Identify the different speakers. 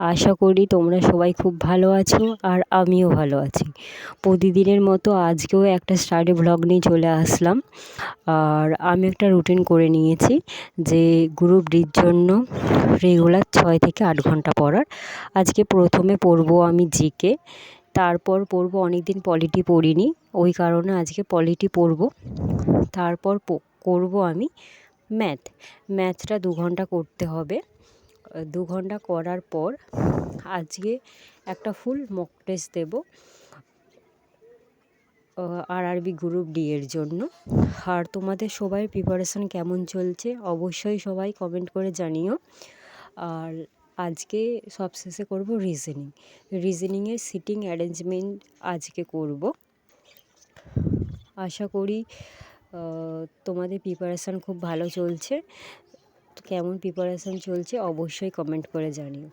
Speaker 1: আশা করি তোমরা সবাই খুব ভালো আছো আর আমিও ভালো আছি। প্রতিদিনের মতো আজকেও একটা স্টাডি ভ্লগ নিয়ে চলে আসলাম। আর আমি একটা রুটিন করে নিয়েছি যে গ্রুপ ডির জন্য রেগুলার 6 থেকে 8 ঘন্টা পড়ার। আজকে প্রথমে পড়বো আমি জিকে, তারপর পড়বো, অনেক দিন পলিটি পড়িনি ওই কারণে আজকে পলিটি পড়বো। তারপর করবো আমি ম্যাথটা 2 ঘন্টা করতে হবে। 2 ঘন্টা করার পর আজকে একটা ফুল মক টেস্ট দেবো আরআরবি গ্রুপ ডি এর জন্য। আর তোমাদের সবাই প্রিপারেশান কেমন চলছে অবশ্যই সবাই কমেন্ট করে জানিও। আর আজকে সবশেষে করব রিজনিংয়ের সিটিং অ্যারেঞ্জমেন্ট আজকে করব। আশা করি তোমাদের প্রিপারেশান খুব ভালো চলছে। কেমন প্রিপারেশান চলছে অবশ্যই কমেন্ট করে জানিও।